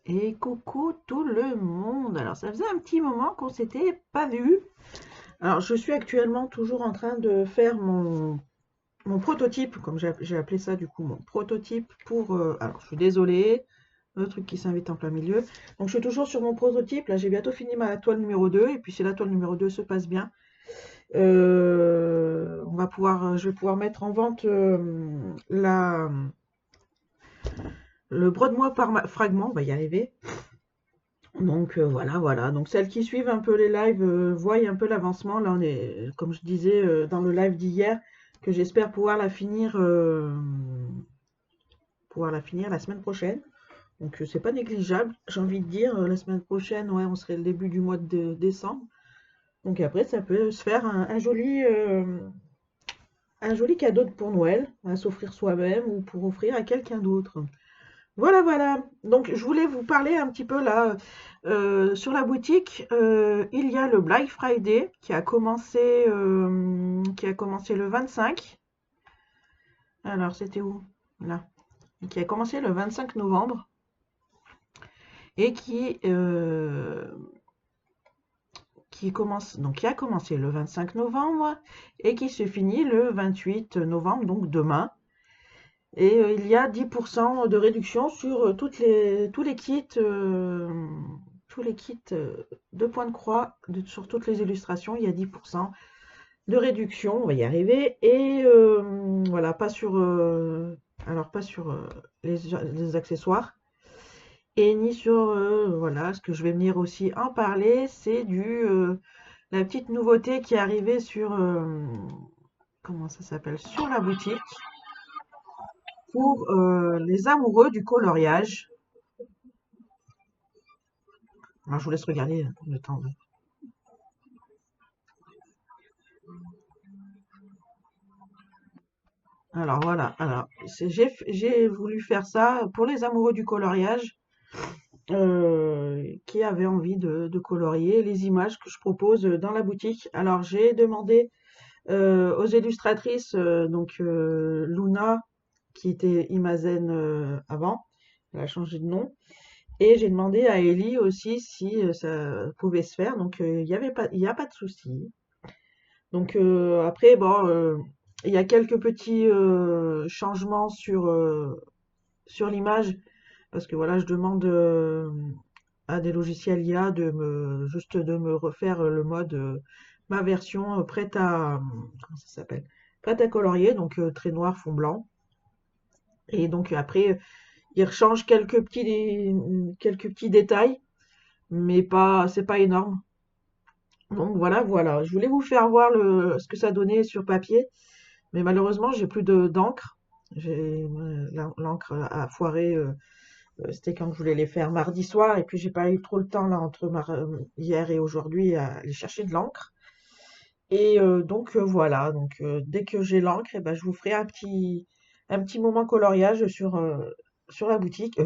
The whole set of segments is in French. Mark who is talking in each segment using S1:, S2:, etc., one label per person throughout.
S1: Et coucou tout le monde. Alors ça faisait un petit moment qu'on s'était pas vu. Alors je suis actuellement toujours en train de faire mon prototype, comme j'ai appelé ça du coup, mon prototype pour... alors je suis désolée, le truc qui s'invite en plein milieu. Donc je suis toujours sur mon prototype. Là j'ai bientôt fini ma toile numéro 2. Et puis si la toile numéro 2 se passe bien, je vais pouvoir mettre en vente le brode-moi par fragment. On va y arriver. Donc voilà, voilà. Donc celles qui suivent un peu les lives voient un peu l'avancement. Là, on est, comme je disais dans le live d'hier, que j'espère pouvoir la finir la semaine prochaine. Donc c'est pas négligeable. J'ai envie de dire, la semaine prochaine, ouais, on serait le début du mois de décembre. Donc après, ça peut se faire un joli cadeau pour Noël, à s'offrir soi-même ou pour offrir à quelqu'un d'autre. Voilà, voilà. Donc, je voulais vous parler un petit peu là sur la boutique. Il y a le Black Friday qui a commencé le 25. Alors, c'était où? Là. Qui a commencé le 25 novembre et qui a commencé le 25 novembre et qui se finit le 28 novembre, donc demain. Et il y a 10% de réduction sur tous les kits de points de croix, sur toutes les illustrations, il y a 10% de réduction, on va y arriver. Et voilà, pas sur les accessoires, et ni sur, voilà, ce que je vais venir aussi en parler, c'est la petite nouveauté qui est arrivée comment ça s'appelle, sur la boutique, pour les amoureux du coloriage. Alors, je vous laisse regarder le temps. Alors, voilà. Alors, j'ai voulu faire ça pour les amoureux du coloriage qui avaient envie de colorier les images que je propose dans la boutique. Alors, j'ai demandé aux illustratrices, Luna, qui était Imazen avant, elle a changé de nom, et j'ai demandé à Ellie aussi si ça pouvait se faire. Donc, il y a pas de souci. Donc après, bon, il y a quelques petits changements sur l'image, parce que voilà, je demande à des logiciels IA juste de me refaire le mode, ma version comment ça s'appelle? Prête à colorier, donc trait noir, fond blanc. Et donc après, ils rechangent quelques petits détails, mais c'est pas énorme. Donc voilà, voilà. Je voulais vous faire voir ce que ça donnait sur papier. Mais malheureusement, j'ai plus d'encre. L'encre a foiré. C'était quand je voulais les faire mardi soir, et puis j'ai pas eu trop le temps là entre hier et aujourd'hui à aller chercher de l'encre. Et donc voilà. Donc dès que j'ai l'encre, eh ben, je vous ferai un petit moment coloriage sur la boutique,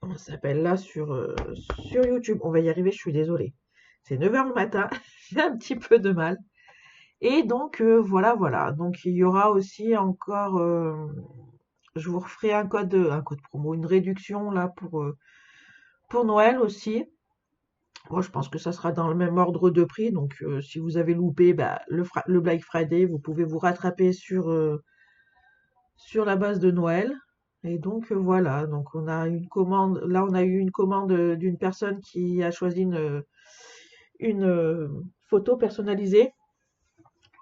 S1: comment ça s'appelle là, sur YouTube. On va y arriver. Je suis désolée. C'est 9 heures le matin. J'ai un petit peu de mal. Et donc, voilà, voilà. Donc, il y aura aussi encore, je vous referai un code promo, une réduction là pour Noël aussi. Moi, je pense que ça sera dans le même ordre de prix. Donc, si vous avez loupé bah, le Black Friday, vous pouvez vous rattraper sur la base de Noël. Et donc, voilà. Donc, on a une commande. Là, on a eu une commande d'une personne qui a choisi une photo personnalisée.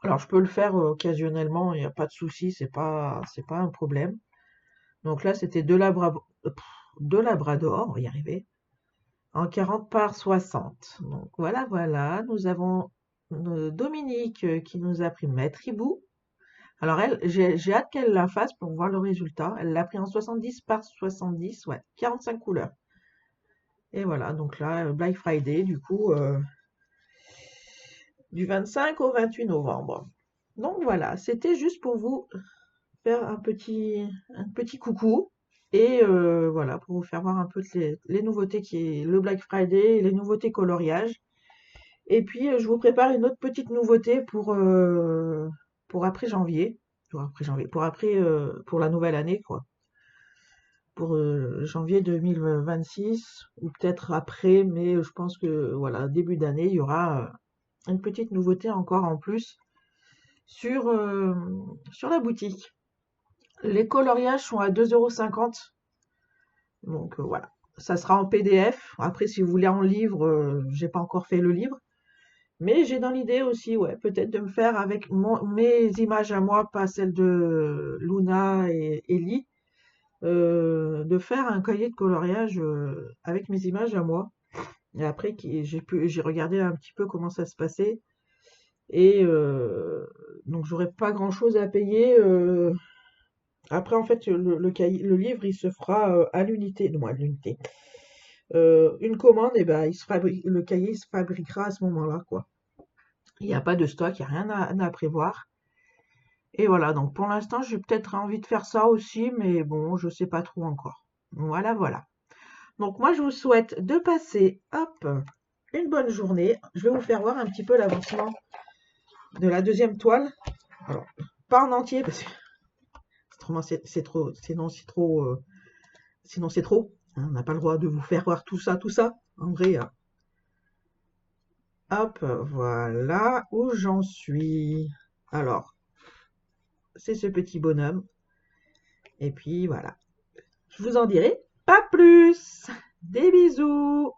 S1: Alors, je peux le faire occasionnellement, il n'y a pas de souci, c'est pas un problème. Donc là, c'était deux labradors, on va y arriver, en 40 par 60. Donc voilà, voilà, nous avons Dominique qui nous a pris Maître Hibou. Alors elle, j'ai hâte qu'elle la fasse pour voir le résultat. Elle l'a pris en 70 par 70, ouais, 45 couleurs. Et voilà, donc là, Black Friday, du coup, du 25 au 28 novembre. Donc voilà, c'était juste pour vous faire un petit coucou. Et voilà, pour vous faire voir un peu les nouveautés le Black Friday, les nouveautés coloriage. Et puis, je vous prépare une autre petite nouveauté pour après janvier. Pour après janvier, pour la nouvelle année, quoi. pour janvier 2026 ou peut-être après, mais je pense que voilà, début d'année, il y aura une petite nouveauté encore en plus sur, sur la boutique. Les coloriages sont à 2,50 €. Donc voilà, ça sera en PDF. Après, si vous voulez en livre, j'ai pas encore fait le livre. Mais j'ai dans l'idée aussi, ouais, peut-être de me faire avec mes images à moi, pas celles de Luna et Ellie, de faire un cahier de coloriage avec mes images à moi. Et après, j'ai regardé un petit peu comment ça se passait. Et donc, j'aurais pas grand-chose à payer. Après, en fait, le livre, il se fera à l'unité. Non, à l'unité. Une commande, et ben, le cahier il se fabriquera à ce moment-là, quoi. Il n'y a pas de stock, il n'y a rien à prévoir. Et voilà, donc pour l'instant, j'ai peut-être envie de faire ça aussi, mais bon, je sais pas trop encore. Voilà, voilà. Donc moi, je vous souhaite de passer, hop, une bonne journée. Je vais vous faire voir un petit peu l'avancement de la deuxième toile. Alors, pas en entier, parce que c'est trop, sinon c'est trop. Hein, on n'a pas le droit de vous faire voir tout ça, tout ça. En vrai, hop, voilà où j'en suis. Alors, c'est ce petit bonhomme. Et puis voilà. Je vous en dirai pas plus. Des bisous.